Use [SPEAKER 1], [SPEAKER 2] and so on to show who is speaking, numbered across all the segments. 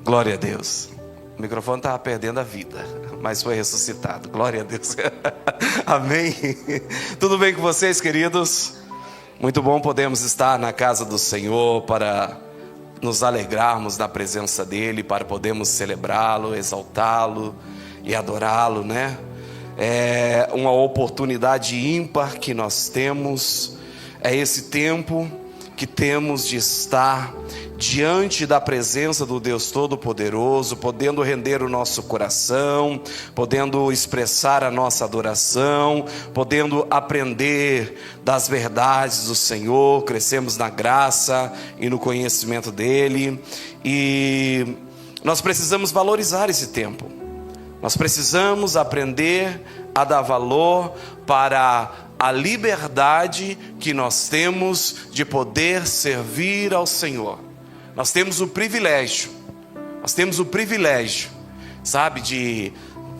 [SPEAKER 1] Glória a Deus. O microfone estava perdendo a vida, mas foi ressuscitado. Glória a Deus. Amém. Tudo bem com vocês, queridos? Muito bom podermos estar na casa do Senhor para nos alegrarmos na presença dEle, para podermos celebrá-lo, exaltá-lo e adorá-lo, né? É uma oportunidade ímpar que nós temos. É esse tempo que temos de estar diante da presença do Deus Todo-Poderoso, podendo render o nosso coração, podendo expressar a nossa adoração, podendo aprender das verdades do Senhor, crescemos na graça e no conhecimento dEle, e nós precisamos valorizar esse tempo, nós precisamos aprender a dar valor para a liberdade que nós temos de poder servir ao Senhor. Nós temos o privilégio, sabe, de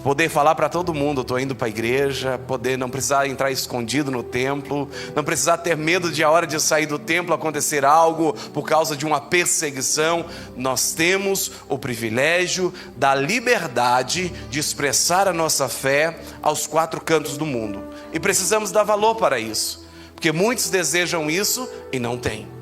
[SPEAKER 1] poder falar para todo mundo: eu estou indo para a igreja, poder não precisar entrar escondido no templo, não precisar ter medo de a hora de sair do templo acontecer algo por causa de uma perseguição. Nós temos o privilégio da liberdade de expressar a nossa fé aos quatro cantos do mundo, e precisamos dar valor para isso, porque muitos desejam isso e não têm.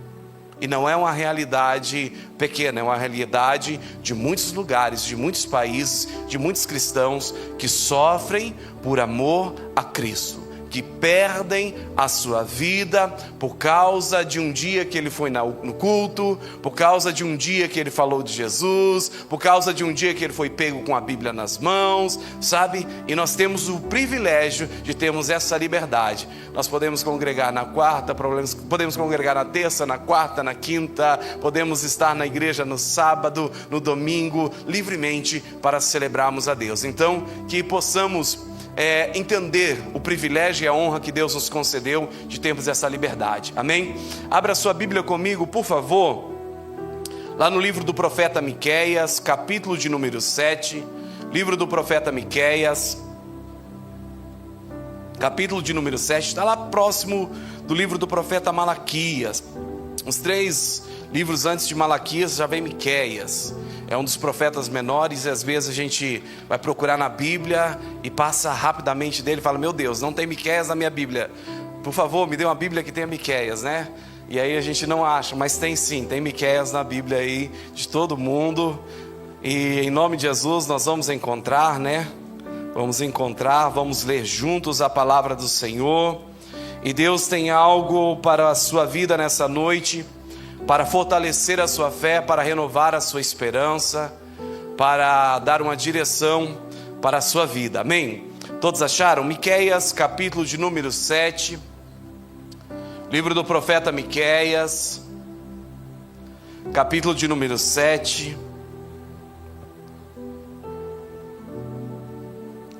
[SPEAKER 1] E não é uma realidade pequena, é uma realidade de muitos lugares, de muitos países, de muitos cristãos que sofrem por amor a Cristo, que perdem a sua vida por causa de um dia que ele foi no culto, por causa de um dia que ele falou de Jesus, por causa de um dia que ele foi pego com a Bíblia nas mãos, sabe? E nós temos o privilégio de termos essa liberdade. Nós podemos congregar na quarta, podemos congregar na terça, na quarta, na quinta, podemos estar na igreja no sábado, no domingo, livremente para celebrarmos a Deus. Então, que possamos entender o privilégio e a honra que Deus nos concedeu de termos essa liberdade. Amém? Abra sua Bíblia comigo, por favor, lá no livro do profeta Miqueias, capítulo de número 7. Livro do profeta Miqueias, capítulo de número 7, está lá próximo do livro do profeta Malaquias. Uns 3 livros antes de Malaquias já vem Miqueias. É um dos profetas menores, e às vezes a gente vai procurar na Bíblia e passa rapidamente dele e fala: meu Deus, não tem Miqueias na minha Bíblia, por favor, me dê uma Bíblia que tenha Miqueias, né? E aí a gente não acha, mas tem sim, tem Miqueias na Bíblia aí, de todo mundo. E em nome de Jesus nós vamos encontrar, né? Vamos ler juntos a palavra do Senhor. E Deus tem algo para a sua vida nessa noite, para fortalecer a sua fé, para renovar a sua esperança, para dar uma direção para a sua vida. Amém? Todos acharam? Miqueias, capítulo de número 7. Livro do profeta Miqueias, capítulo de número 7.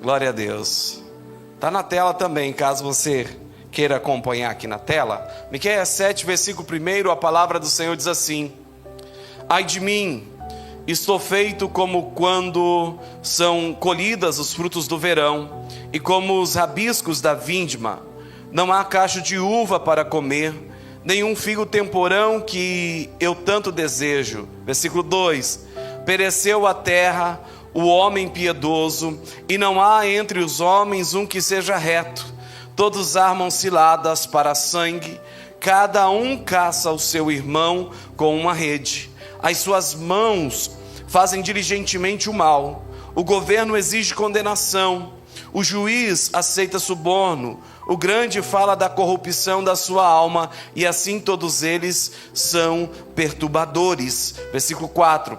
[SPEAKER 1] Glória a Deus. Está na tela também, caso você queira acompanhar aqui na tela. Miqueias 7, versículo 1, a palavra do Senhor diz assim: ai de mim, estou feito como quando são colhidas os frutos do verão, e como os rabiscos da vindima. Não há cacho de uva para comer, nenhum figo temporão que eu tanto desejo. Versículo 2: pereceu a terra, o homem piedoso, e não há entre os homens um que seja reto. Todos armam ciladas para sangue, cada um caça o seu irmão com uma rede. As suas mãos fazem diligentemente o mal. O governo exige condenação, o juiz aceita suborno, o grande fala da corrupção da sua alma, e assim todos eles são perturbadores. Versículo 4: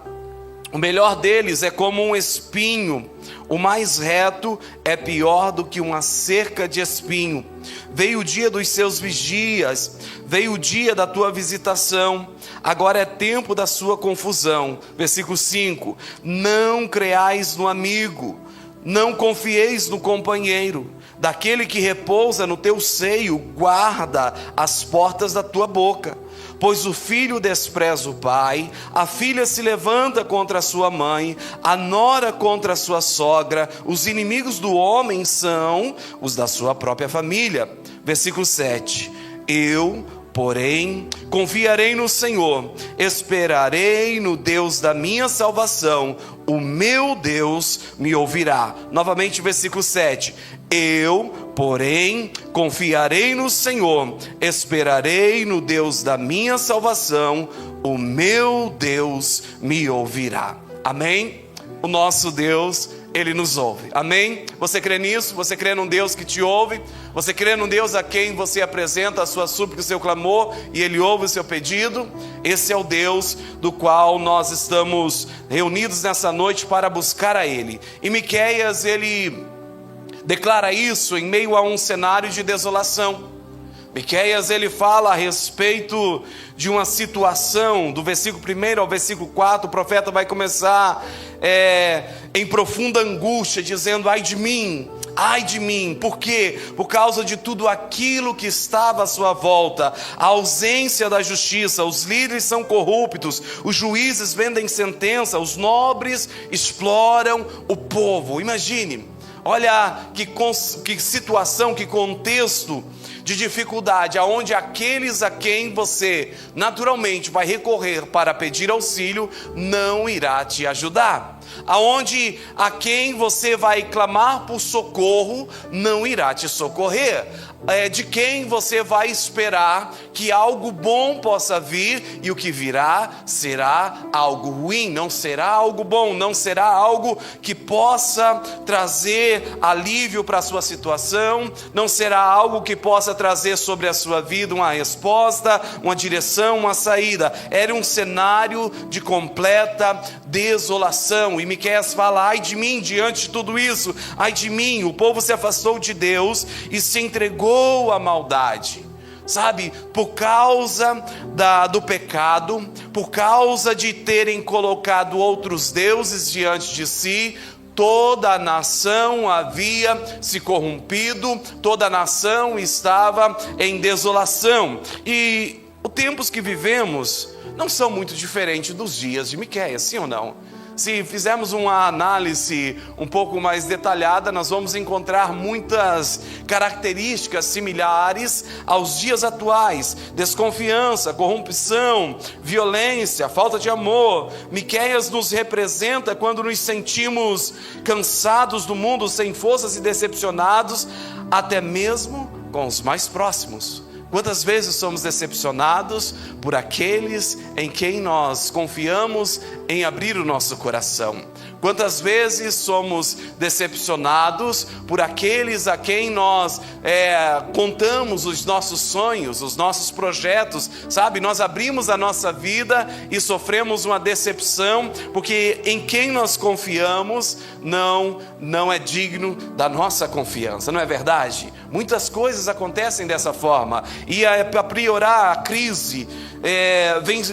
[SPEAKER 1] o melhor deles é como um espinho, o mais reto é pior do que uma cerca de espinho. Veio o dia dos seus vigias, veio o dia da tua visitação, agora é tempo da sua confusão. Versículo 5: não creais no amigo, não confieis no companheiro, daquele que repousa no teu seio, guarda as portas da tua boca. Pois o filho despreza o pai, a filha se levanta contra a sua mãe, a nora contra a sua sogra. Os inimigos do homem são os da sua própria família. Versículo 7: eu, porém, confiarei no Senhor, esperarei no Deus da minha salvação, o meu Deus me ouvirá. Novamente, versículo 7. Eu, porém, confiarei no Senhor, esperarei no Deus da minha salvação, o meu Deus me ouvirá. Amém? O nosso Deus, Ele nos ouve. Amém? Você crê nisso? Você crê num Deus que te ouve? Você crê num Deus a quem você apresenta a sua súplica, o seu clamor, e Ele ouve o seu pedido? Esse é o Deus do qual nós estamos reunidos nessa noite para buscar a Ele. E Miqueias, ele declara isso em meio a um cenário de desolação. Miqueias, ele fala a respeito de uma situação, do versículo 1 ao versículo 4, o profeta vai começar em profunda angústia, dizendo: ai de mim, por quê? Por causa de tudo aquilo que estava à sua volta, a ausência da justiça, os líderes são corruptos, os juízes vendem sentença, os nobres exploram o povo. Imagine, olha que situação, que contexto de dificuldade, aonde aqueles a quem você naturalmente vai recorrer para pedir auxílio não irá te ajudar, aonde a quem você vai clamar por socorro não irá te socorrer, de quem você vai esperar que algo bom possa vir, e o que virá será algo ruim, não será algo bom, não será algo que possa trazer alívio para a sua situação, não será algo que possa trazer sobre a sua vida uma resposta, uma direção, uma saída. Era um cenário de completa desolação, e Miqueias fala: ai de mim diante de tudo isso, ai de mim. O povo se afastou de Deus e se entregou à maldade, sabe, por causa do pecado, por causa de terem colocado outros deuses diante de si. Toda a nação havia se corrompido, toda a nação estava em desolação, e os tempos que vivemos não são muito diferentes dos dias de Miqueias, sim ou não? Se fizermos uma análise um pouco mais detalhada, nós vamos encontrar muitas características similares aos dias atuais: desconfiança, corrupção, violência, falta de amor. Miqueias nos representa quando nos sentimos cansados do mundo, sem forças e decepcionados, até mesmo com os mais próximos. Quantas vezes somos decepcionados por aqueles em quem nós confiamos em abrir o nosso coração? Quantas vezes somos decepcionados por aqueles a quem nós contamos os nossos sonhos, os nossos projetos, sabe? Nós abrimos a nossa vida e sofremos uma decepção, porque em quem nós confiamos não é digno da nossa confiança, não é verdade? Muitas coisas acontecem dessa forma, e para piorar, a crise vem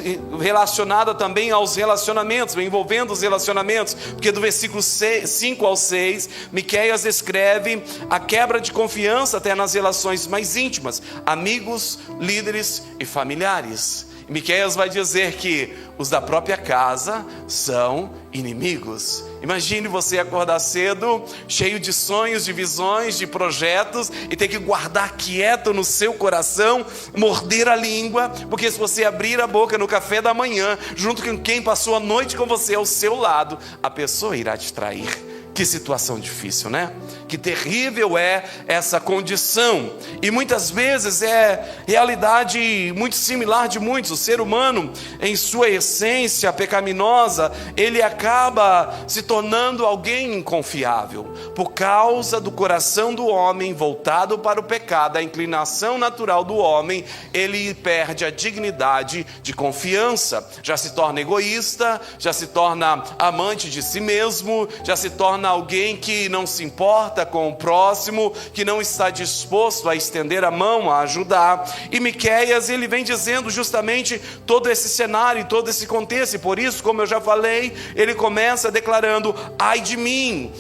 [SPEAKER 1] relacionada também aos relacionamentos, vem envolvendo os relacionamentos, porque do versículo 5 ao 6, Miqueias descreve a quebra de confiança até nas relações mais íntimas, amigos, líderes e familiares. Miqueias vai dizer que os da própria casa são inimigos. Imagine você acordar cedo, cheio de sonhos, de visões, de projetos, e ter que guardar quieto no seu coração, morder a língua, porque se você abrir a boca no café da manhã, junto com quem passou a noite com você ao seu lado, a pessoa irá te trair. Que situação difícil, né? Que terrível é essa condição. E muitas vezes é realidade muito similar de muitos. O ser humano, em sua essência pecaminosa, ele acaba se tornando alguém inconfiável. Por causa do coração do homem voltado para o pecado, a inclinação natural do homem, ele perde a dignidade de confiança. Já se torna egoísta, já se torna amante de si mesmo, já se torna alguém que não se importa com o próximo, que não está disposto a estender a mão, a ajudar. E Miqueias, ele vem dizendo justamente todo esse cenário, todo esse contexto, e por isso, como eu já falei, ele começa declarando: ai de mim,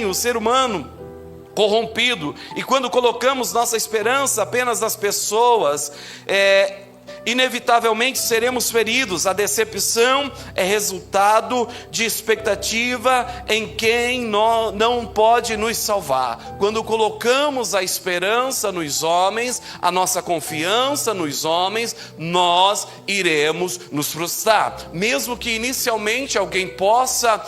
[SPEAKER 1] o ser humano corrompido. E quando colocamos nossa esperança apenas nas pessoas, inevitavelmente seremos feridos. A decepção é resultado de expectativa em quem não pode nos salvar. Quando colocamos a esperança nos homens, a nossa confiança nos homens, nós iremos nos frustrar. Mesmo que inicialmente alguém possa,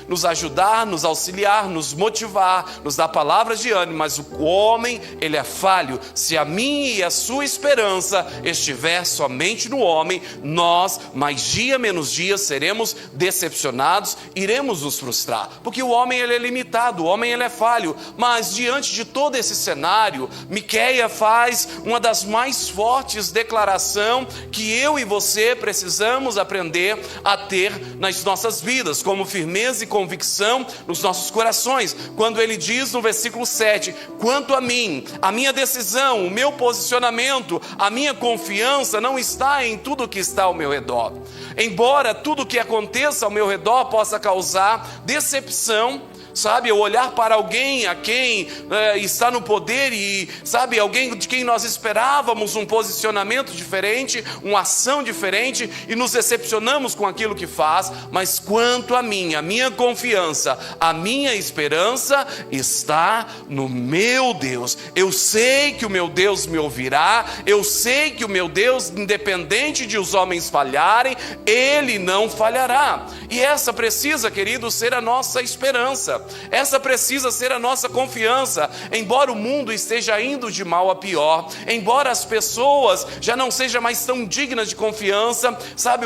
[SPEAKER 1] nos ajudar, nos auxiliar, nos motivar, nos dar palavras de ânimo, mas o homem, ele é falho. Se a minha e a sua esperança estiver somente no homem, nós, mais dia menos dia, seremos decepcionados, iremos nos frustrar, porque o homem, ele é limitado, o homem, ele é falho. Mas diante de todo esse cenário, Miqueias faz uma das mais fortes declarações que eu e você precisamos aprender a ter nas nossas vidas, como firmeza e convicção nos nossos corações, quando ele diz no versículo 7, quanto a mim, a minha decisão, o meu posicionamento, a minha confiança não está em tudo que está ao meu redor. Embora tudo que aconteça ao meu redor possa causar decepção, eu olhar para alguém a quem está no poder e, alguém de quem nós esperávamos um posicionamento diferente, uma ação diferente, e nos decepcionamos com aquilo que faz. Mas quanto a minha confiança, a minha esperança está no meu Deus. Eu sei que o meu Deus me ouvirá, eu sei que o meu Deus, independente de os homens falharem, Ele não falhará. E essa precisa, querido, ser a nossa esperança. Essa precisa ser a nossa confiança. Embora o mundo esteja indo de mal a pior, embora as pessoas já não sejam mais tão dignas de confiança,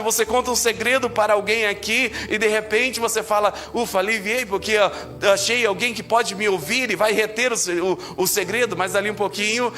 [SPEAKER 1] você conta um segredo para alguém aqui e de repente você fala, ufa, aliviei porque eu achei alguém que pode me ouvir e vai reter o segredo. Mas ali um pouquinho,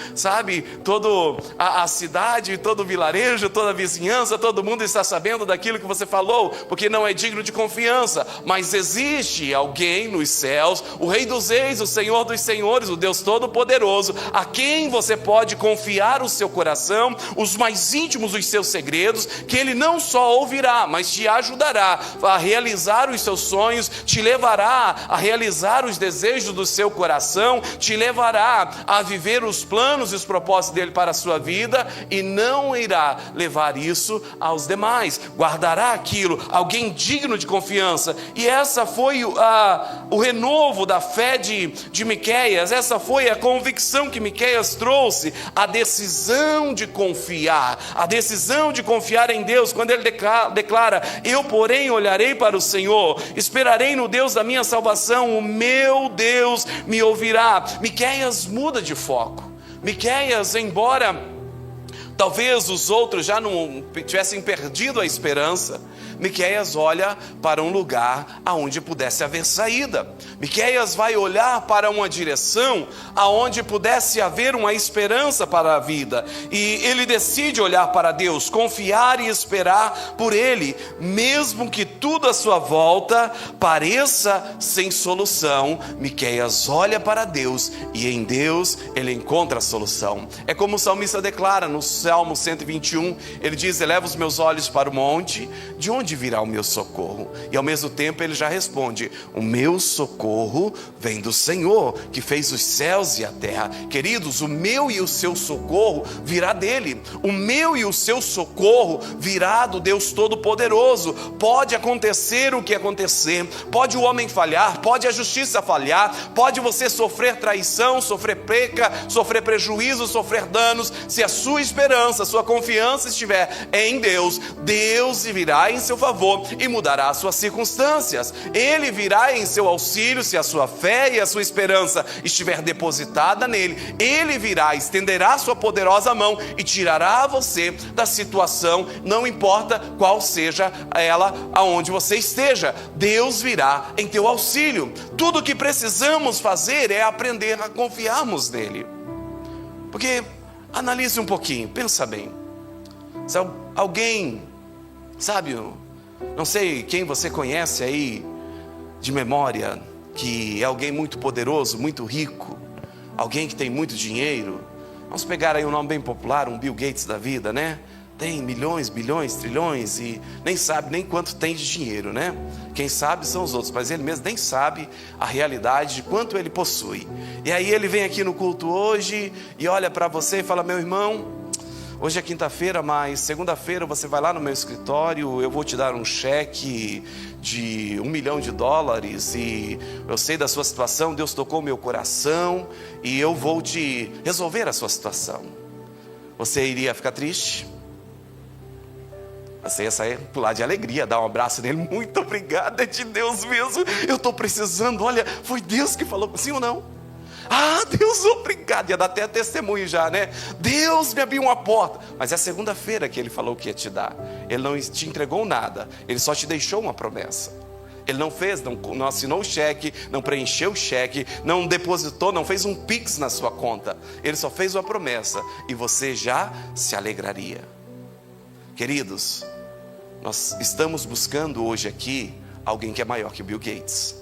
[SPEAKER 1] toda a cidade, todo o vilarejo, toda a vizinhança, todo mundo está sabendo daquilo que você falou, porque não é digno de confiança. Mas existe alguém nos céus, o Rei dos Reis, o Senhor dos Senhores, o Deus Todo-Poderoso, a quem você pode confiar o seu coração, os mais íntimos dos seus segredos, que Ele não só ouvirá, mas te ajudará a realizar os seus sonhos, te levará a realizar os desejos do seu coração, te levará a viver os planos e os propósitos dele para a sua vida, e não irá levar isso aos demais, guardará aquilo, alguém digno de confiança. E essa foi o renovo da fé de Miqueias, essa foi a convicção que Miqueias trouxe, a decisão de confiar em Deus, quando ele declara, eu porém olharei para o Senhor, esperarei no Deus da minha salvação, o meu Deus me ouvirá. Miqueias muda de foco. Miqueias, embora talvez os outros já não tivessem perdido a esperança, Miqueias olha para um lugar aonde pudesse haver saída. Miqueias vai olhar para uma direção aonde pudesse haver uma esperança para a vida. E ele decide olhar para Deus, confiar e esperar por Ele, mesmo que tudo à sua volta pareça sem solução. Miqueias olha para Deus e em Deus ele encontra a solução. É como o salmista declara no Salmo 121, ele diz, eleva os meus olhos para o monte, de onde virá o meu socorro? E ao mesmo tempo ele já responde, o meu socorro vem do Senhor, que fez os céus e a terra. Queridos, o meu e o seu socorro virá dele. O meu e o seu socorro virá do Deus Todo-Poderoso. Pode acontecer o que acontecer, pode o homem falhar, pode a justiça falhar, pode você sofrer traição, sofrer perca, sofrer prejuízo, sofrer danos. Se a sua esperança, a sua confiança estiver em Deus, Deus virá em seu favor e mudará as suas circunstâncias. Ele virá em seu auxílio se a sua fé e a sua esperança estiver depositada nele. Ele virá, estenderá sua poderosa mão e tirará você da situação, não importa qual seja ela, aonde você esteja. Deus virá em teu auxílio. Tudo o que precisamos fazer é aprender a confiarmos nele. Porque analise um pouquinho, pensa bem. Se alguém, não sei quem você conhece aí de memória, que é alguém muito poderoso, muito rico, alguém que tem muito dinheiro. Vamos pegar aí um nome bem popular, um Bill Gates da vida, né? Tem milhões, bilhões, trilhões e nem sabe nem quanto tem de dinheiro, né? Quem sabe são os outros, mas ele mesmo nem sabe a realidade de quanto ele possui. E aí ele vem aqui no culto hoje e olha para você e fala, meu irmão, hoje é quinta-feira, mas segunda-feira você vai lá no meu escritório, eu vou te dar um cheque de $1 milhão e eu sei da sua situação, Deus tocou meu coração e eu vou te resolver a sua situação. Você iria ficar triste? Você ia sair, pular de alegria, dar um abraço nele, muito obrigado, é de Deus mesmo, eu estou precisando, olha, foi Deus que falou, sim ou não? Ah, Deus, obrigado, ia dar até testemunho já, né? Deus me abriu uma porta, mas é segunda-feira que Ele falou que ia te dar, Ele não te entregou nada, Ele só te deixou uma promessa. Ele não fez, não assinou o cheque, não preencheu o cheque, não depositou, não fez um pix na sua conta, Ele só fez uma promessa, e você já se alegraria. Queridos, nós estamos buscando hoje aqui alguém que é maior que Bill Gates.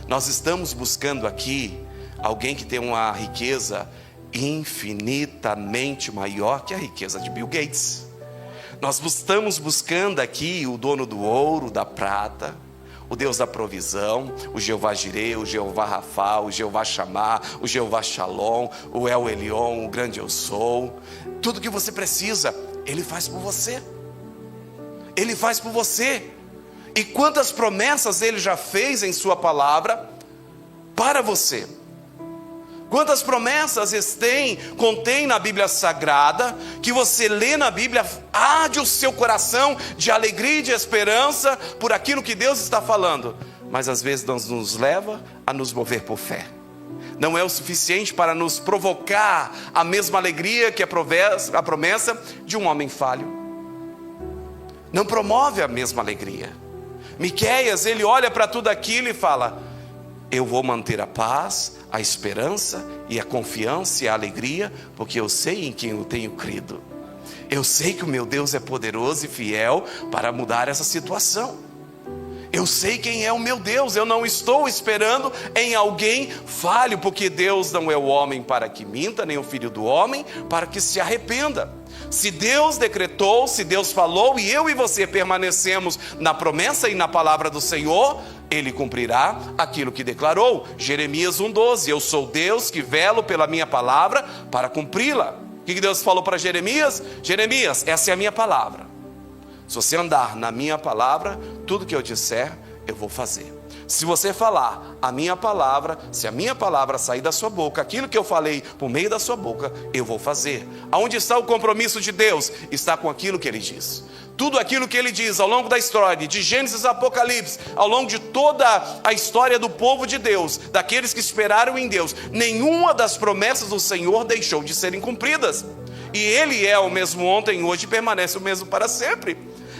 [SPEAKER 1] Nós estamos buscando aqui alguém que tem uma riqueza infinitamente maior que a riqueza de Bill Gates. Nós estamos buscando aqui o dono do ouro, da prata, o Deus da provisão, o Jeová Jireh, o Jeová Rafa, o Jeová Shammah, o Jeová Shalom, o El Elyon, o grande eu sou. Tudo que você precisa, Ele faz por você. Ele faz por você. E quantas promessas Ele já fez em sua palavra para você? Quantas promessas contém na Bíblia Sagrada, que você lê na Bíblia, arde o seu coração de alegria e de esperança por aquilo que Deus está falando, mas às vezes não nos leva a nos mover por fé. Não é o suficiente para nos provocar a mesma alegria que a promessa de um homem falho. Não promove a mesma alegria. Miqueias, ele olha para tudo aquilo e fala: eu vou manter a paz, a esperança e a confiança e a alegria, porque eu sei em quem eu tenho crido. Eu sei que o meu Deus é poderoso e fiel para mudar essa situação. Eu sei quem é o meu Deus, eu não estou esperando em alguém falho, porque Deus não é o homem para que minta, nem o filho do homem para que se arrependa. Se Deus decretou, se Deus falou, e eu e você permanecemos na promessa e na palavra do Senhor, Ele cumprirá aquilo que declarou. Jeremias 1,12, eu sou Deus que velo pela minha palavra para cumpri-la. O que Deus falou para Jeremias? Jeremias, essa é a minha palavra. Se você andar na minha palavra, tudo que eu disser, eu vou fazer. Se você falar a minha palavra, se a minha palavra sair da sua boca, aquilo que eu falei por meio da sua boca, eu vou fazer. Aonde está o compromisso de Deus? Está com aquilo que Ele diz. Tudo aquilo que Ele diz ao longo da história, de Gênesis a Apocalipse, ao longo de toda a história do povo de Deus, daqueles que esperaram em Deus, nenhuma das promessas do Senhor deixou de serem cumpridas. E Ele é o mesmo ontem, hoje, e permanece o mesmo para sempre.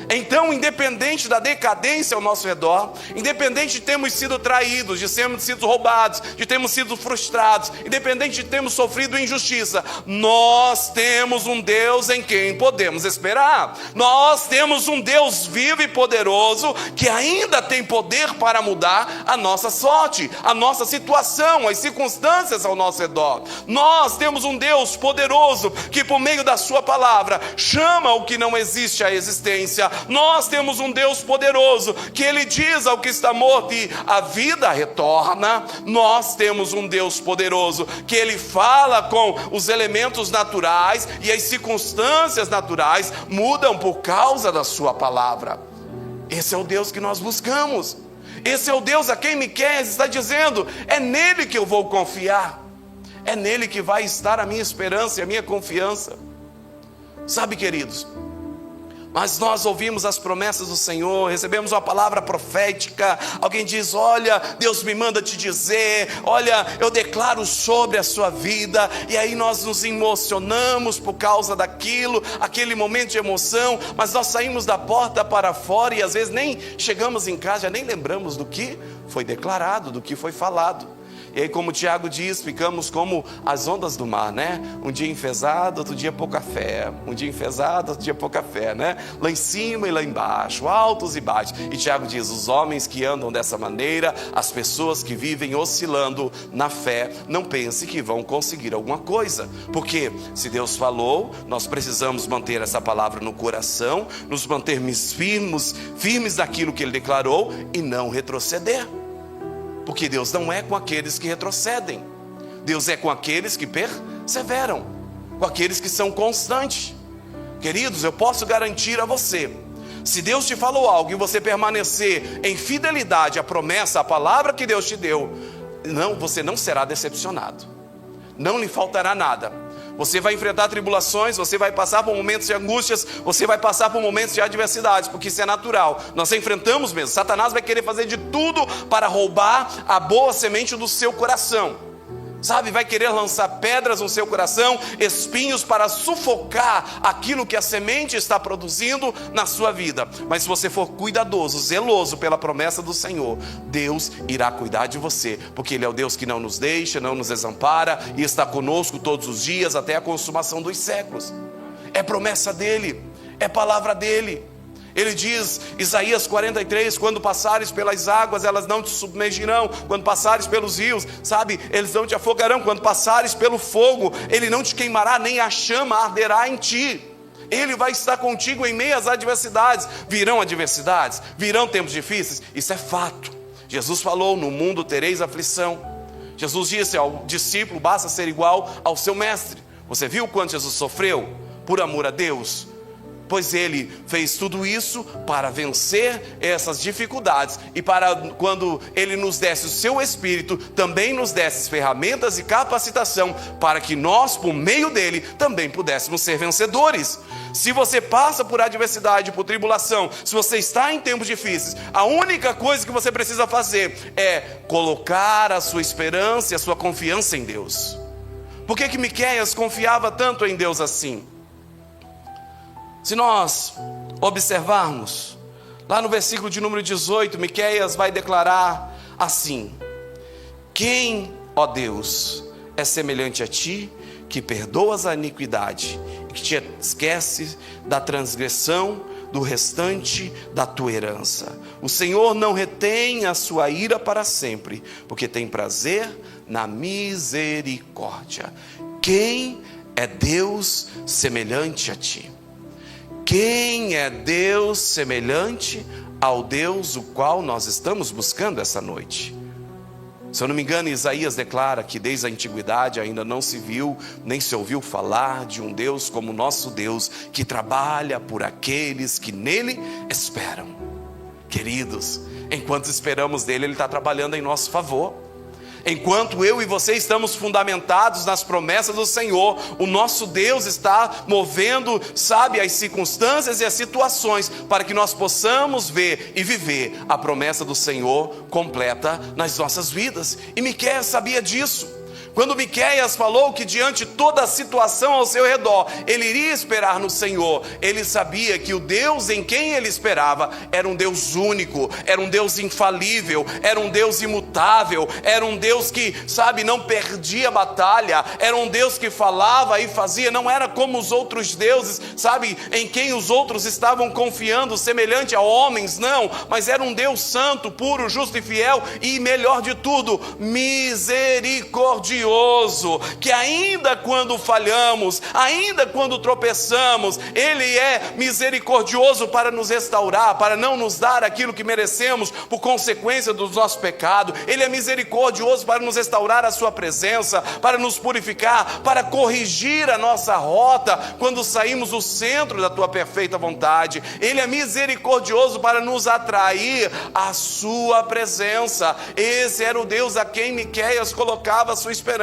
[SPEAKER 1] Então, independente da decadência ao nosso redor, independente de termos sido traídos, de termos sido roubados, de termos sido frustrados, independente de termos sofrido injustiça, nós temos um Deus em quem podemos esperar. Nós temos um Deus vivo e poderoso que ainda tem poder para mudar a nossa sorte, a nossa situação, as circunstâncias ao nosso redor. Nós temos um Deus poderoso que, por meio da sua palavra, chama o que não existe à existência. Nós temos um Deus poderoso que Ele diz ao que está morto e a vida retorna. Nós temos um Deus poderoso que Ele fala com os elementos naturais e as circunstâncias naturais mudam por causa da sua palavra. Esse é o Deus que nós buscamos. Esse é o Deus a quem Miqueias está dizendo: é nele que eu vou confiar, é nele que vai estar a minha esperança e a minha confiança. Sabe, queridos, mas nós ouvimos as promessas do Senhor, recebemos uma palavra profética, alguém diz: olha, Deus me manda te dizer, olha, eu declaro sobre a sua vida, e aí nós nos emocionamos por causa daquilo, aquele momento de emoção, mas nós saímos da porta para fora e às vezes nem chegamos em casa, já nem lembramos do que foi declarado, do que foi falado. E aí, como o Tiago diz, ficamos como as ondas do mar, né? Um dia enfesado, outro dia pouca fé. Um dia enfesado, outro dia pouca fé, né? Lá em cima e lá embaixo, altos e baixos. E Tiago diz: os homens que andam dessa maneira, as pessoas que vivem oscilando na fé, não pense que vão conseguir alguma coisa. Porque se Deus falou, nós precisamos manter essa palavra no coração, nos mantermos firmes daquilo que Ele declarou e não retroceder. Porque Deus não é com aqueles que retrocedem, Deus é com aqueles que perseveram. com aqueles que são constantes. Queridos, eu posso garantir a você, se Deus te falou algo e você permanecer em fidelidade à promessa, à palavra que Deus te deu, você não será decepcionado, não lhe faltará nada. Você vai enfrentar tribulações, você vai passar por momentos de angústias, você vai passar por momentos de adversidades, porque isso é natural, nós enfrentamos mesmo. Satanás vai querer fazer de tudo para roubar a boa semente do seu coração, sabe, vai querer lançar pedras no seu coração, espinhos para sufocar aquilo que a semente está produzindo na sua vida. Mas se você for cuidadoso, zeloso pela promessa do Senhor, Deus irá cuidar de você, porque Ele é o Deus que não nos deixa, não nos desampara e está conosco todos os dias até a consumação dos séculos. É promessa dEle, é palavra dEle. Ele diz, Isaías 43, quando passares pelas águas, elas não te submergirão. Quando passares pelos rios, sabe, eles não te afogarão. Quando passares pelo fogo, ele não te queimará, nem a chama arderá em ti. Ele vai estar contigo em meio às adversidades. Virão adversidades, virão tempos difíceis, isso é fato. Jesus falou, no mundo tereis aflição. Jesus disse ao discípulo, basta ser igual ao seu mestre. Você viu quanto Jesus sofreu por amor a Deus? Pois Ele fez tudo isso para vencer essas dificuldades e para, quando Ele nos desse o seu Espírito, também nos desse ferramentas e capacitação para que nós, por meio dEle, também pudéssemos ser vencedores. Se você passa por adversidade, por tribulação, se você está em tempos difíceis, a única coisa que você precisa fazer é colocar a sua esperança e a sua confiança em Deus. Por que Miqueias confiava tanto em Deus assim? Se nós observarmos, lá no versículo de número 18, Miqueias vai declarar assim: quem, ó Deus, é semelhante a ti, que perdoas a iniquidade e que te esqueces da transgressão do restante da tua herança. O Senhor não retém a sua ira para sempre, porque tem prazer na misericórdia. Quem é Deus semelhante a ti? Quem é Deus semelhante ao Deus o qual nós estamos buscando essa noite? Se eu não me engano, Isaías declara que desde a antiguidade ainda não se viu, nem se ouviu falar de um Deus como o nosso Deus, que trabalha por aqueles que nele esperam. Queridos, enquanto esperamos dele, ele está trabalhando em nosso favor. Enquanto eu e você estamos fundamentados nas promessas do Senhor, o nosso Deus está movendo, sabe, as circunstâncias e as situações para que nós possamos ver e viver a promessa do Senhor completa nas nossas vidas. E Miqueias sabia disso. Quando Miqueias falou que diante de toda a situação ao seu redor, ele iria esperar no Senhor, ele sabia que o Deus em quem ele esperava era um Deus único, era um Deus infalível, era um Deus imutável, era um Deus que, sabe, não perdia batalha, era um Deus que falava e fazia, não era como os outros deuses, sabe, em quem os outros estavam confiando, semelhante a homens, não, mas era um Deus santo, puro, justo e fiel, e melhor de tudo, misericordioso, que ainda quando falhamos, ainda quando tropeçamos, Ele é misericordioso para nos restaurar, para não nos dar aquilo que merecemos por consequência do nosso pecado. Ele é misericordioso para nos restaurar a sua presença, para nos purificar, para corrigir a nossa rota quando saímos do centro da tua perfeita vontade. Ele é misericordioso para nos atrair à sua presença. Esse era o Deus a quem Miqueias colocava a sua esperança.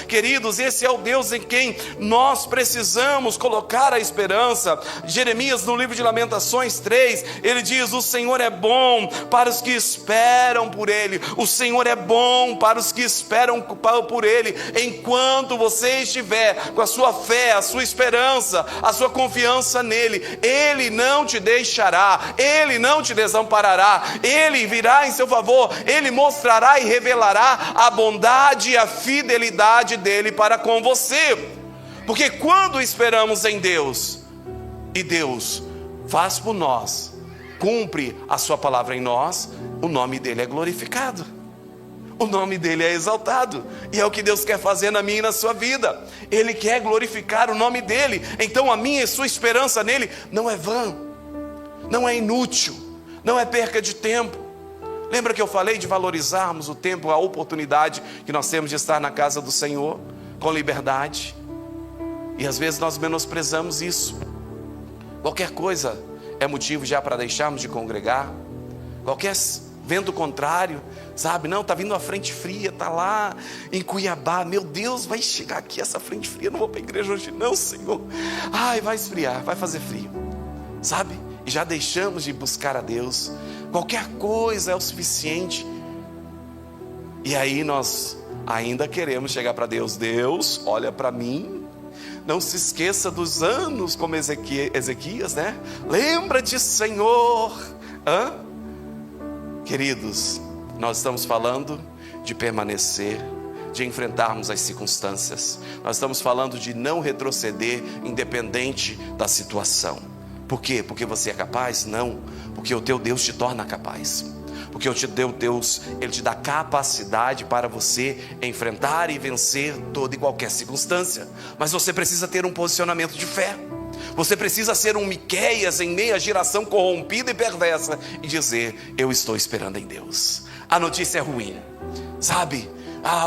[SPEAKER 1] Queridos, esse é o Deus em quem nós precisamos colocar a esperança. Jeremias, no livro de Lamentações 3, ele diz: o Senhor é bom para os que esperam por Ele. O Senhor é bom para os que esperam por Ele. Enquanto você estiver com a sua fé, a sua esperança, a sua confiança nele, Ele não te deixará, Ele não te desamparará, Ele virá em seu favor, Ele mostrará e revelará a bondade e a fidelidade dele para com você. Porque quando esperamos em Deus, e Deus faz por nós, cumpre a sua palavra em nós, o nome dele é glorificado, o nome dele é exaltado, e é o que Deus quer fazer na minha e na sua vida. Ele quer glorificar o nome dele. Então a minha e sua esperança nele não é vã, não é inútil, não é perca de tempo. Lembra que eu falei de valorizarmos o tempo, a oportunidade que nós temos de estar na casa do Senhor, com liberdade? E às vezes nós menosprezamos isso. Qualquer coisa é motivo já para deixarmos de congregar. Qualquer vento contrário, sabe? Não, está vindo a frente fria, está lá em Cuiabá. Meu Deus, vai chegar aqui essa frente fria. Não vou para a igreja hoje não, Senhor. Ai, vai esfriar, vai fazer frio, sabe? E já deixamos de buscar a Deus. Qualquer coisa é o suficiente. E aí nós ainda queremos chegar para Deus. Deus, olha para mim. Não se esqueça dos anos como Ezequias, né? Lembra-te, Senhor. Queridos, nós estamos falando de permanecer, de enfrentarmos as circunstâncias. Nós estamos falando de não retroceder independente da situação. Por quê? Porque você é capaz? Não. Porque o teu Deus te torna capaz. Porque o teu Deus, Ele te dá capacidade para você enfrentar e vencer toda e qualquer circunstância. Mas você precisa ter um posicionamento de fé. Você precisa ser um Miqueias em meio à geração corrompida e perversa e dizer: eu estou esperando em Deus. A notícia é ruim, sabe?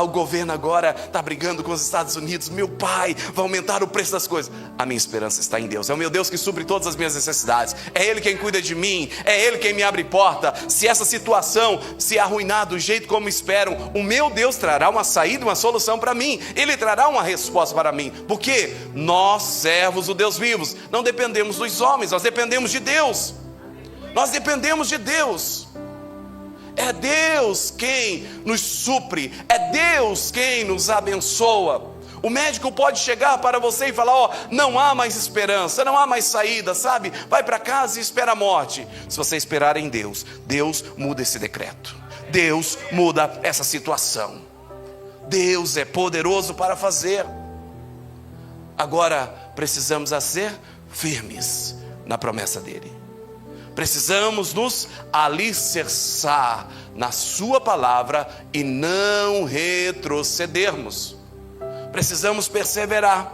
[SPEAKER 1] O governo agora está brigando com os Estados Unidos. Meu pai, vai aumentar o preço das coisas. A minha esperança está em Deus. É o meu Deus que supre todas as minhas necessidades. É Ele quem cuida de mim. É Ele quem me abre porta. Se essa situação se arruinar do jeito como esperam, o meu Deus trará uma saída, uma solução para mim. Ele trará uma resposta para mim. Porque nós, servos do Deus vivos, não dependemos dos homens, nós dependemos de Deus. Nós dependemos de Deus. É Deus quem nos supre, é Deus quem nos abençoa. O médico pode chegar para você e falar: não há mais esperança, não há mais saída, sabe? Vai para casa e espera a morte. Se você esperar em Deus, Deus muda esse decreto. Deus muda essa situação. Deus é poderoso para fazer. Agora precisamos ser firmes na promessa dele. Precisamos nos alicerçar na sua palavra e não retrocedermos. Precisamos perseverar.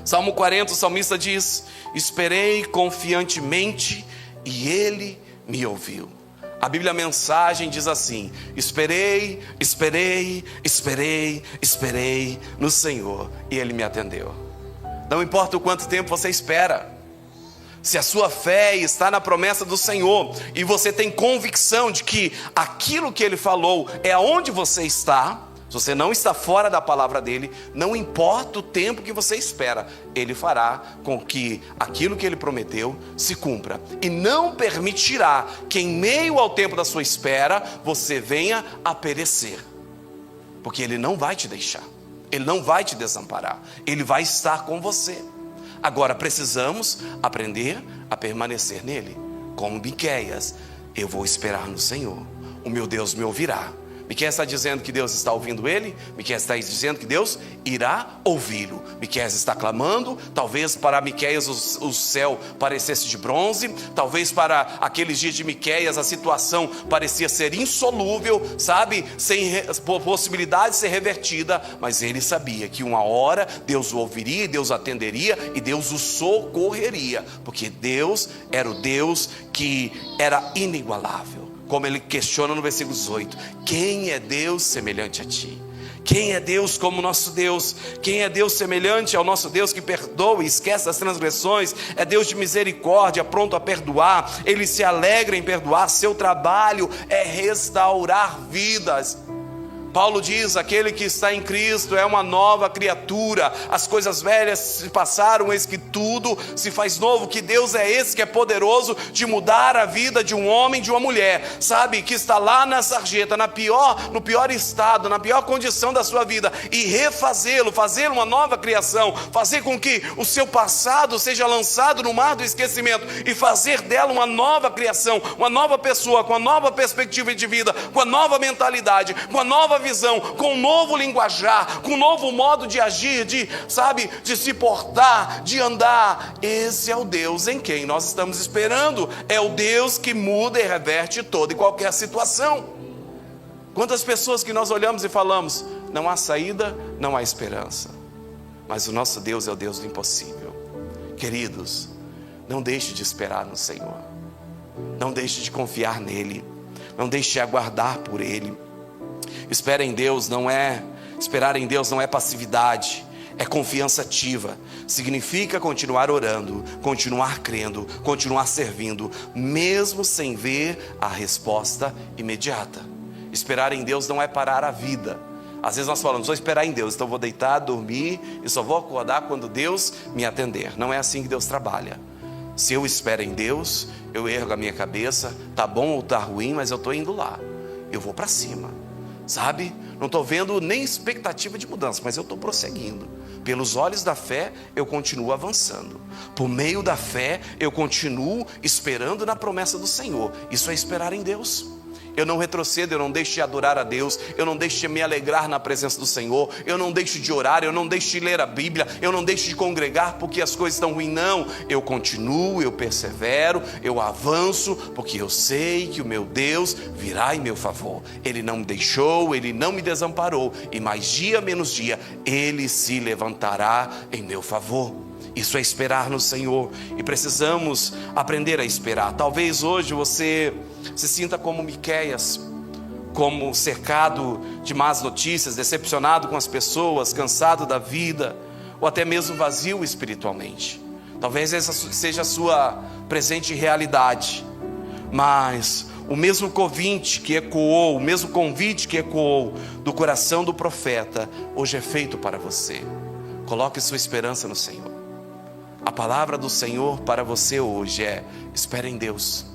[SPEAKER 1] Salmo 40, o salmista diz: esperei confiantemente e ele me ouviu. A Bíblia Mensagem diz assim: esperei no Senhor e ele me atendeu. Não importa o quanto tempo você espera. Se a sua fé está na promessa do Senhor e você tem convicção de que aquilo que Ele falou é aonde você está, se você não está fora da palavra dEle, não importa o tempo que você espera, Ele fará com que aquilo que Ele prometeu se cumpra. E não permitirá que em meio ao tempo da sua espera, você venha a perecer. Porque Ele não vai te deixar, Ele não vai te desamparar, Ele vai estar com você. Agora precisamos aprender a permanecer nele. Como Miqueias, eu vou esperar no Senhor. O meu Deus me ouvirá. Miqueias está dizendo que Deus está ouvindo ele. Miqueias está dizendo que Deus irá ouvi-lo. Miqueias está clamando. Talvez para Miqueias o céu parecesse de bronze. Talvez para aqueles dias de Miqueias a situação parecia ser insolúvel, sabe? Sem possibilidade de ser revertida. Mas ele sabia que uma hora Deus o ouviria, Deus atenderia e Deus o socorreria. Porque Deus era o Deus que era inigualável. Como ele questiona no versículo 18: quem é Deus semelhante a ti? Quem é Deus como o nosso Deus? Quem é Deus semelhante ao nosso Deus, que perdoa e esquece as transgressões? É Deus de misericórdia, pronto a perdoar. Ele se alegra em perdoar. Seu trabalho é restaurar vidas. Paulo diz: aquele que está em Cristo é uma nova criatura. As coisas velhas se passaram, eis que tudo se faz novo. Que Deus é esse que é poderoso de mudar a vida de um homem, de uma mulher, sabe, que está lá na sarjeta, no pior estado, na pior condição da sua vida, e refazê-lo, fazer uma nova criação, fazer com que o seu passado seja lançado no mar do esquecimento e fazer dela uma nova criação, uma nova pessoa, com uma nova perspectiva de vida, com uma nova mentalidade, com uma nova visão, com um novo linguajar, com um novo modo de agir, de se portar, de andar. Esse é o Deus em quem nós estamos esperando. É o Deus que muda e reverte toda e qualquer situação. Quantas pessoas que nós olhamos e falamos: não há saída, não há esperança. Mas o nosso Deus é o Deus do impossível. Queridos, não deixe de esperar no Senhor. Não deixe de confiar nele. Não deixe de aguardar por ele. Esperar em Deus não é passividade, é confiança ativa. Significa continuar orando, continuar crendo, continuar servindo, mesmo sem ver a resposta imediata. Esperar em Deus não é parar a vida. Às vezes nós falamos, vou esperar em Deus, então vou deitar, dormir e só vou acordar quando Deus me atender. Não é assim que Deus trabalha. Se eu espero em Deus, eu ergo a minha cabeça, tá bom ou tá ruim, mas eu estou indo lá. Eu vou para cima, sabe? Não estou vendo nem expectativa de mudança, mas eu estou prosseguindo. Pelos olhos da fé, eu continuo avançando. Por meio da fé, eu continuo esperando na promessa do Senhor. Isso é esperar em Deus. Eu não retrocedo, eu não deixo de adorar a Deus, eu não deixo de me alegrar na presença do Senhor, eu não deixo de orar, eu não deixo de ler a Bíblia, eu não deixo de congregar porque as coisas estão ruins, não. Eu continuo, eu persevero, eu avanço, porque eu sei que o meu Deus virá em meu favor. Ele não me deixou, Ele não me desamparou, e mais dia menos dia, Ele se levantará em meu favor. Isso é esperar no Senhor, e precisamos aprender a esperar. Talvez hoje você se sinta como Miqueias, como cercado de más notícias, decepcionado com as pessoas, cansado da vida, ou até mesmo vazio espiritualmente. Talvez essa seja a sua presente realidade, mas o mesmo convite que ecoou, o mesmo convite que ecoou do coração do profeta, hoje é feito para você. Coloque sua esperança no Senhor. A palavra do Senhor para você hoje é: espere em Deus,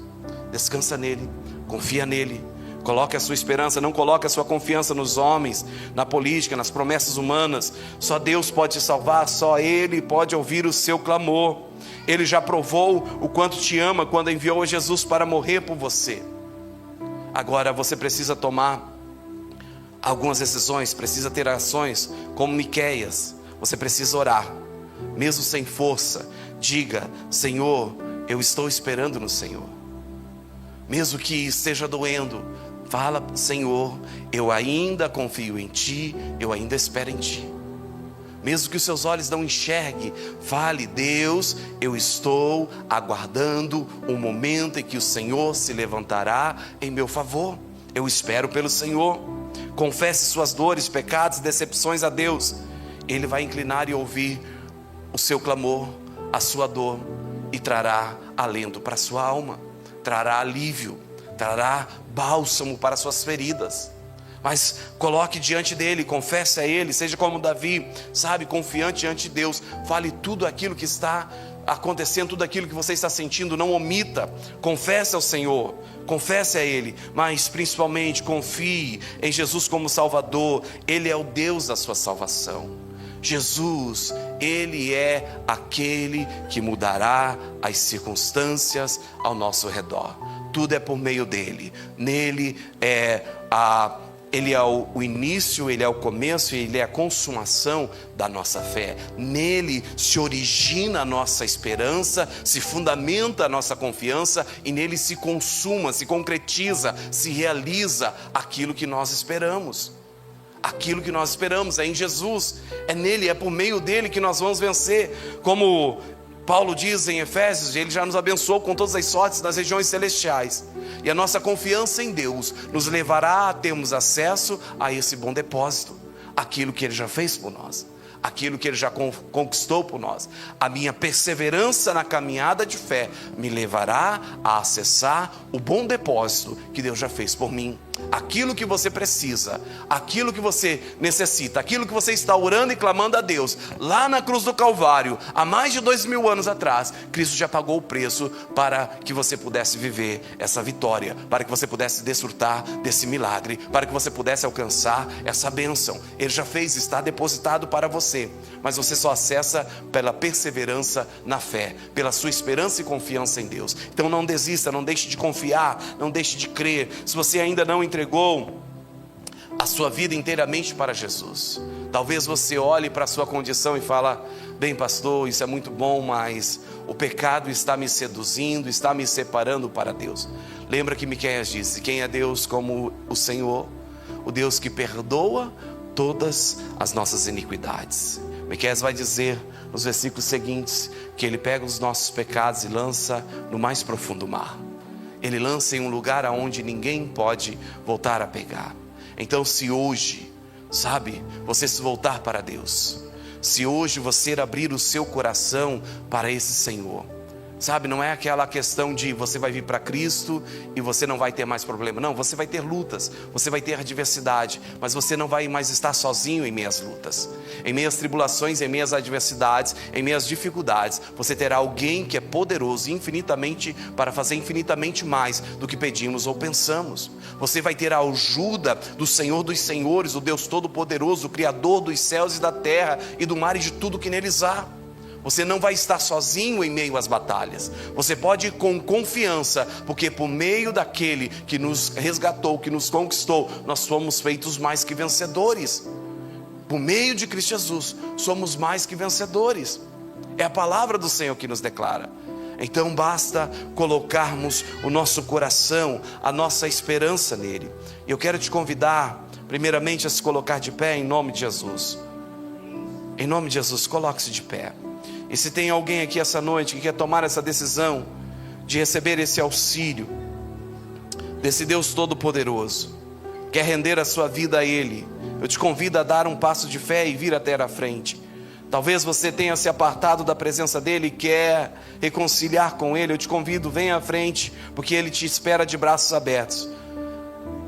[SPEAKER 1] descansa nele, confia nele, coloque a sua esperança, não coloque a sua confiança nos homens, na política, nas promessas humanas. Só Deus pode te salvar, só Ele pode ouvir o seu clamor. Ele já provou o quanto te ama quando enviou Jesus para morrer por você. Agora você precisa tomar algumas decisões, precisa ter ações como Miqueias. Você precisa orar, mesmo sem força. Diga: Senhor, eu estou esperando no Senhor. Mesmo que esteja doendo, fala: Senhor, eu ainda confio em Ti, eu ainda espero em Ti. Mesmo que os seus olhos não enxerguem, fale: Deus, eu estou aguardando um momento em que o Senhor se levantará em meu favor. Eu espero pelo Senhor. Confesse suas dores, pecados, decepções a Deus. Ele vai inclinar e ouvir o seu clamor, a sua dor, e trará alento para a sua alma, trará alívio, trará bálsamo para suas feridas. Mas coloque diante dele, confesse a ele, seja como Davi, sabe, confiante diante de Deus. Fale tudo aquilo que está acontecendo, tudo aquilo que você está sentindo, não omita. Confesse ao Senhor, confesse a Ele, mas principalmente confie em Jesus como Salvador. Ele é o Deus da sua salvação. Jesus, Ele é aquele que mudará as circunstâncias ao nosso redor. Tudo é por meio dEle. Nele Ele é o início, Ele é o começo e Ele é a consumação da nossa fé. Nele se origina a nossa esperança, se fundamenta a nossa confiança, e nele se consuma, se concretiza, se realiza aquilo que nós esperamos. Aquilo que nós esperamos é em Jesus, é nele, é por meio dele que nós vamos vencer. Como Paulo diz em Efésios, ele já nos abençoou com todas as sortes nas regiões celestiais, e a nossa confiança em Deus nos levará a termos acesso a esse bom depósito, aquilo que ele já fez por nós, aquilo que ele já conquistou por nós. A minha perseverança na caminhada de fé me levará a acessar o bom depósito que Deus já fez por mim. Aquilo que você precisa, aquilo que você necessita, aquilo que você está orando e clamando a Deus, lá na cruz do Calvário, há mais de 2000 anos atrás, Cristo já pagou o preço para que você pudesse viver essa vitória, para que você pudesse desfrutar desse milagre, para que você pudesse alcançar essa bênção. Ele já fez, está depositado para você, mas você só acessa pela perseverança na fé, pela sua esperança e confiança em Deus. Então não desista, não deixe de confiar, não deixe de crer. Se você ainda não entregou a sua vida inteiramente para Jesus, talvez você olhe para a sua condição e fala: bem, pastor, isso é muito bom, mas o pecado está me seduzindo, está me separando para Deus. Lembra que Miqueias disse: quem é Deus como o Senhor, o Deus que perdoa todas as nossas iniquidades. Miqueias vai dizer nos versículos seguintes que Ele pega os nossos pecados e lança no mais profundo mar. Ele lança em um lugar aonde ninguém pode voltar a pegar. Então, se hoje, sabe, você se voltar para Deus, se hoje você abrir o seu coração para esse Senhor. Sabe, não é aquela questão de você vai vir para Cristo e você não vai ter mais problema. Não, você vai ter lutas, você vai ter adversidade, mas você não vai mais estar sozinho em meio às lutas, em meio às tribulações, em meio às adversidades, em meio às dificuldades. Você terá alguém que é poderoso infinitamente para fazer infinitamente mais do que pedimos ou pensamos. Você vai ter a ajuda do Senhor dos Senhores, o Deus Todo-Poderoso, o Criador dos céus e da terra e do mar e de tudo que neles há. Você não vai estar sozinho em meio às batalhas. Você pode ir com confiança, porque por meio daquele que nos resgatou, que nos conquistou, nós somos feitos mais que vencedores. Por meio de Cristo Jesus, somos mais que vencedores. É a palavra do Senhor que nos declara. Então basta colocarmos o nosso coração, a nossa esperança nele. E eu quero te convidar, primeiramente, a se colocar de pé em nome de Jesus. Em nome de Jesus, coloque-se de pé. E se tem alguém aqui essa noite que quer tomar essa decisão de receber esse auxílio desse Deus Todo-Poderoso, quer render a sua vida a Ele, eu te convido a dar um passo de fé e vir até a frente. Talvez você tenha se apartado da presença dEle e quer reconciliar com Ele. Eu te convido, venha à frente, porque Ele te espera de braços abertos.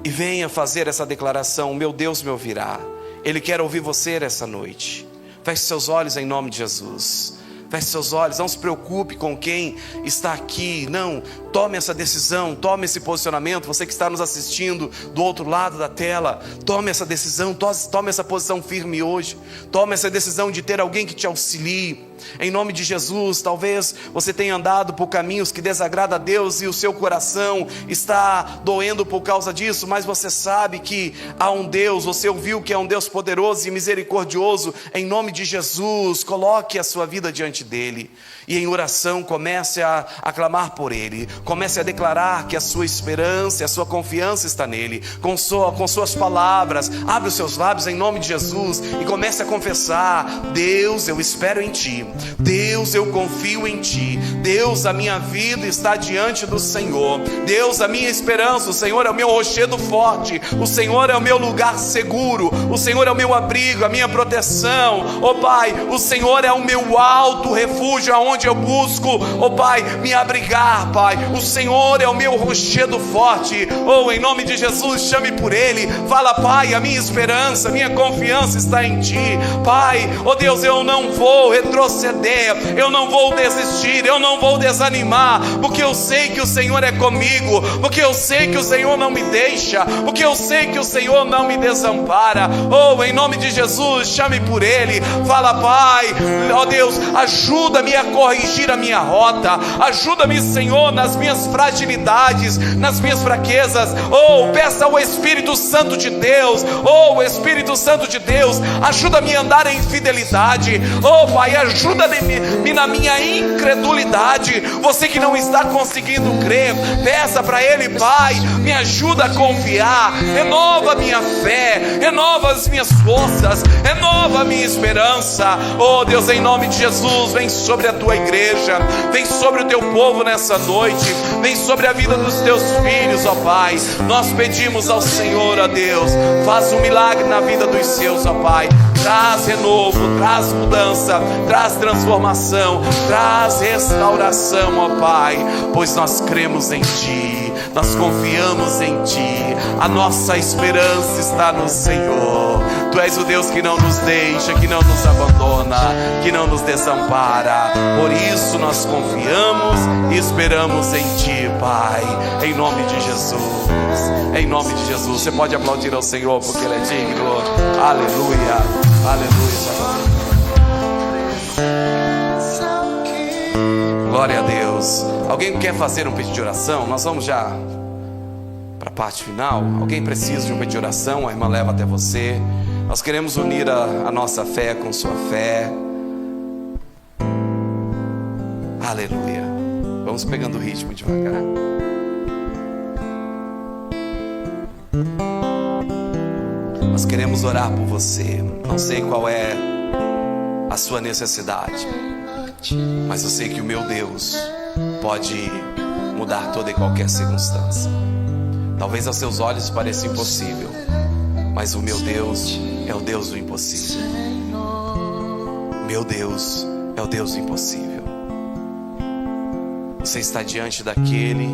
[SPEAKER 1] E venha fazer essa declaração: meu Deus me ouvirá. Ele quer ouvir você essa noite. Feche seus olhos em nome de Jesus. Feche seus olhos, não se preocupe com quem está aqui. Não, tome essa decisão, tome esse posicionamento. Você que está nos assistindo do outro lado da tela, tome essa decisão, tome essa posição firme hoje. Tome essa decisão de ter alguém que te auxilie. Em nome de Jesus. Talvez você tenha andado por caminhos que desagradam a Deus e o seu coração está doendo por causa disso, mas você sabe que há um Deus, você ouviu que é um Deus poderoso e misericordioso. Em nome de Jesus, coloque a sua vida diante dele e em oração comece a clamar por ele, comece a declarar que a sua esperança e a sua confiança está nele, com suas palavras. Abre os seus lábios em nome de Jesus e comece a confessar: Deus, eu espero em ti. Deus, eu confio em ti. Deus, a minha vida está diante do Senhor. Deus, a minha esperança, o Senhor é o meu rochedo forte, o Senhor é o meu lugar seguro, o Senhor é o meu abrigo, a minha proteção. Ó Pai, o Senhor é o meu alto refúgio, aonde eu busco, ó Pai, me abrigar. Pai, o Senhor é o meu rochedo forte. Oh, em nome de Jesus, chame por ele. Fala: Pai, a minha esperança, a minha confiança está em ti. Pai, ó Deus, eu não vou retroceder, eu não vou desistir, eu não vou desanimar, porque eu sei que o Senhor é comigo, porque eu sei que o Senhor não me deixa, porque eu sei que o Senhor não me desampara. Oh, em nome de Jesus, chame por ele. Fala: Pai, ó Deus, ajuda-me a corrigir a minha rota, ajuda-me, Senhor, nas minhas fragilidades, nas minhas fraquezas. Oh, peça ao Espírito Santo de Deus. Oh, Espírito Santo de Deus, ajuda-me a andar em fidelidade. Oh Pai, ajuda-me na minha incredulidade. Você que não está conseguindo crer, peça para ele: Pai, me ajuda a confiar, renova a minha fé, renova as minhas forças, renova a minha esperança. Oh Deus, em nome de Jesus, vem sobre a tua igreja, vem sobre o teu povo nessa noite, vem sobre a vida dos teus filhos, ó Pai. Nós pedimos ao Senhor, ó Deus, faz um milagre na vida dos seus, ó Pai. Traz renovo, traz mudança, traz transformação, traz restauração, ó Pai, pois nós cremos em Ti, nós confiamos em Ti, a nossa esperança está no Senhor. Tu és o Deus que não nos deixa, que não nos abandona, que não nos desampara. Por isso nós confiamos e esperamos em Ti, Pai, em nome de Jesus. Em nome de Jesus. Você pode aplaudir ao Senhor, porque Ele é digno. Aleluia, aleluia. Glória a Deus. Alguém quer fazer um pedido de oração? Nós vamos já para a parte final. Alguém precisa de um pedido de oração? A irmã leva até você. Nós queremos unir a nossa fé com sua fé. Aleluia. Vamos pegando o ritmo devagar. Nós queremos orar por você. Não sei qual é a sua necessidade, mas eu sei que o meu Deus pode mudar toda e qualquer circunstância. Talvez aos seus olhos pareça impossível, mas o meu Deus é o Deus do impossível. Meu Deus é o Deus do impossível. Você está diante daquele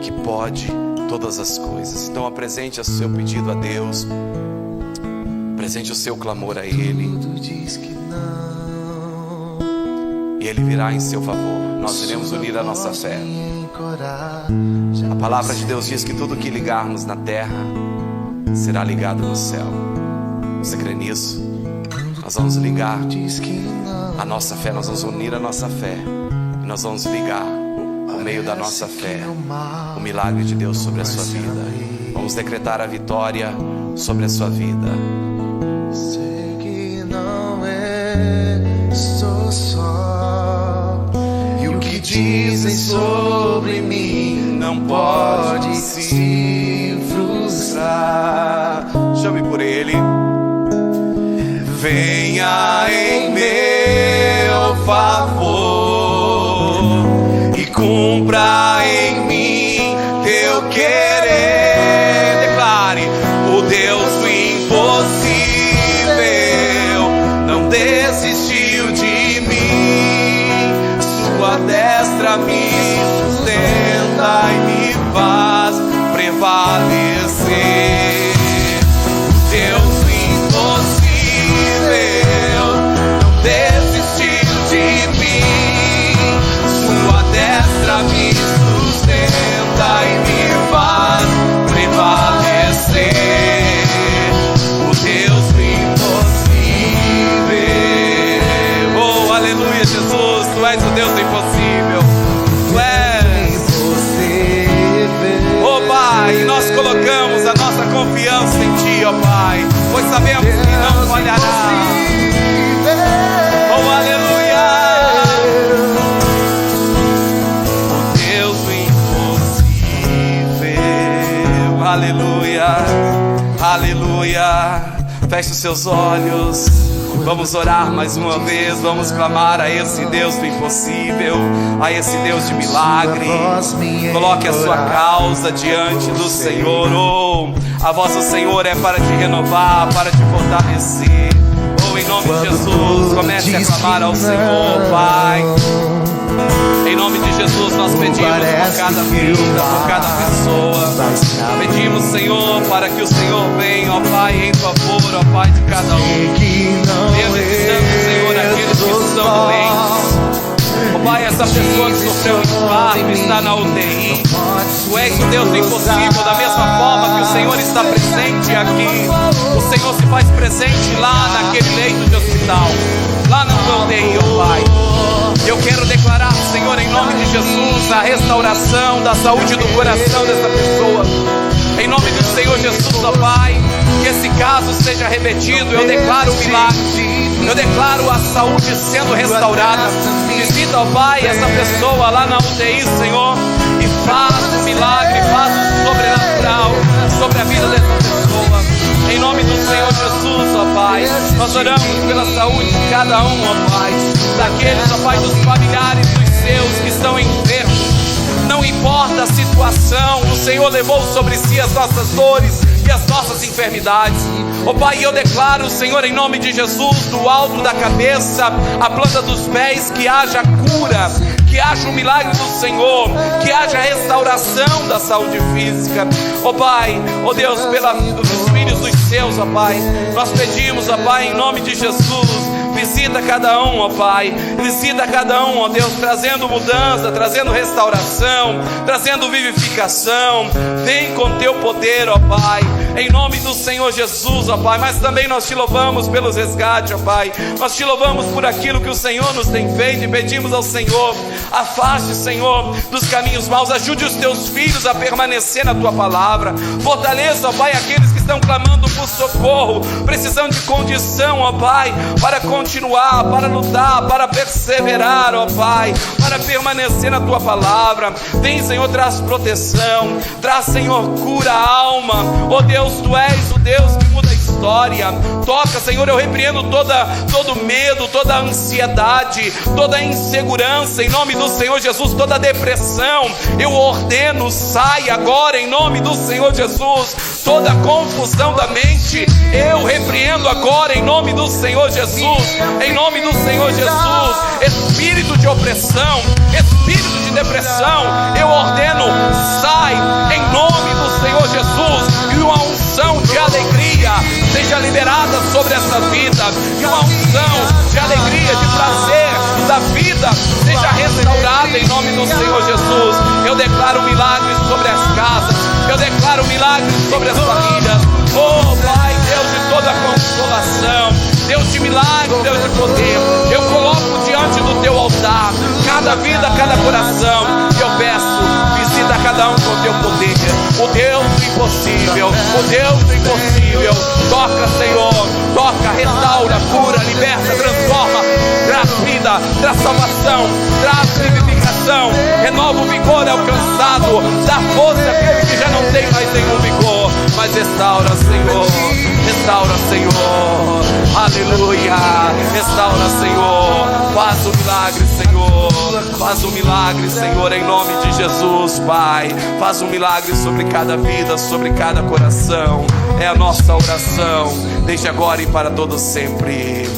[SPEAKER 1] que pode todas as coisas. Então apresente o seu pedido a Deus, apresente o seu clamor a Ele, e Ele virá em seu favor. Nós iremos unir a nossa fé. A palavra de Deus diz que tudo que ligarmos na terra será ligado no céu. Você crê nisso? Nós vamos ligar a nossa fé, nós vamos unir a nossa fé, e nós vamos ligar, por meio da nossa fé, o milagre de Deus sobre a sua vida. Vamos decretar a vitória sobre a sua vida.
[SPEAKER 2] Sei que não estou só, e o que dizem sobre mim não pode se frustrar.
[SPEAKER 1] Chame por Ele.
[SPEAKER 2] Venha em meu favor e cumpra em mim teu querer. Declare: o Deus do impossível não desistiu de mim. Sua destra me sustenta e me faz prevalecer. O Deus do impossível não desistiu de mim. Sua destra me sustenta e me faz prevalecer. O Deus do impossível. Oh, aleluia, Jesus, Tu és o Deus do impossível. Tu és. Oh Pai, nós colocamos a nossa confiança em Ti, ó Pai, pois sabemos que não falhará. Oh, aleluia. O Deus do impossível. Aleluia, aleluia. Feche os seus olhos. Vamos orar mais uma vez. Vamos clamar a esse Deus do impossível, a esse Deus de milagre. Coloque a sua causa diante do Senhor. Oh, a voz do Senhor é para te renovar, para te fortalecer. Oh, em nome de Jesus, comece a clamar ao Senhor, Pai. Em nome de Jesus nós pedimos por cada vida, por cada pessoa. Pedimos, Senhor, para que o Senhor venha, ó Pai, em favor, ó Pai, de cada um. Realizando, Senhor, aqueles que estão doentes. Ó Pai, essa pessoa que sofreu infarto está na UTI. Tu és o Deus do impossível. Da mesma forma que o Senhor está presente aqui, o Senhor se faz presente lá naquele leito de hospital, lá na tua UTI, ó Pai. Eu quero declarar, Senhor, em nome de Jesus, a restauração da saúde do coração dessa pessoa. Em nome do Senhor Jesus, ó Pai, que esse caso seja repetido. Eu declaro o milagre, eu declaro a saúde sendo restaurada. Visita, ó Pai, essa pessoa lá na UTI, Senhor, e faz o milagre, faz o sobrenatural sobre a vida dessa pessoa. Em nome do Senhor Jesus, ó Pai, nós oramos pela saúde de cada um, ó Pai, daqueles, ó Pai, dos familiares dos seus que estão enfermos. Não importa a situação, o Senhor levou sobre si as nossas dores e as nossas enfermidades. Ó Pai, eu declaro, Senhor, em nome de Jesus, do alto da cabeça à planta dos pés, que haja cura, que haja o milagre do Senhor, que haja restauração da saúde física. Ó Pai, ó Deus, pelos filhos dos seus, ó Pai, nós pedimos, ó Pai, em nome de Jesus, visita cada um, ó Pai, visita cada um, ó Deus, trazendo mudança, trazendo restauração, trazendo vivificação. Vem com teu poder, ó Pai, em nome do Senhor Jesus, ó Pai. Mas também nós te louvamos pelos resgates, ó Pai. Nós te louvamos por aquilo que o Senhor nos tem feito e pedimos ao Senhor: afaste, Senhor, dos caminhos maus, ajude os teus filhos a permanecer na tua palavra. Fortaleça, ó Pai, aqueles que estão clamando por socorro, precisando de condição, ó Pai, para continuar, para lutar, para perseverar, ó Pai, para permanecer na tua palavra. Vem, Senhor, traz proteção, traz, Senhor, cura a alma. Ó Deus, tu és o Deus que muda a história. Toca, Senhor, eu repreendo todo medo, toda ansiedade, toda insegurança, em nome do Senhor Jesus. Toda depressão, eu ordeno, sai agora em nome do Senhor Jesus. Toda confusão da mente,
[SPEAKER 1] Eu repreendo agora em nome do Senhor Jesus, em nome do Senhor Jesus, espírito de opressão, espírito de depressão, eu ordeno, sai em nome do Senhor Jesus, e uma unção de alegria seja liberada sobre essa vida, e uma unção de alegria, de prazer da vida seja restaurada em nome do Senhor Jesus. Eu declaro milagres sobre as casas, eu declaro milagres sobre as famílias. Oh Pai, Deus de toda consolação, Deus de milagre, Deus de poder, eu coloco diante do teu altar cada vida, cada coração, e eu peço, visita cada um com o teu poder, o Deus do impossível, o Deus do impossível. Toca, Senhor, toca, restaura, cura, liberta, transforma, traz vida, traz salvação, traz vivificação, renova o vigor ao cansado, dá força àquele que já não tem mais nenhum vigor, mas restaura, Senhor, restaura, Senhor, aleluia, restaura, Senhor, faz o milagre, Senhor, faz o milagre, Senhor, em nome de Jesus, Pai, faz um milagre sobre cada vida, sobre cada coração, é a nossa oração, desde agora e para todo sempre.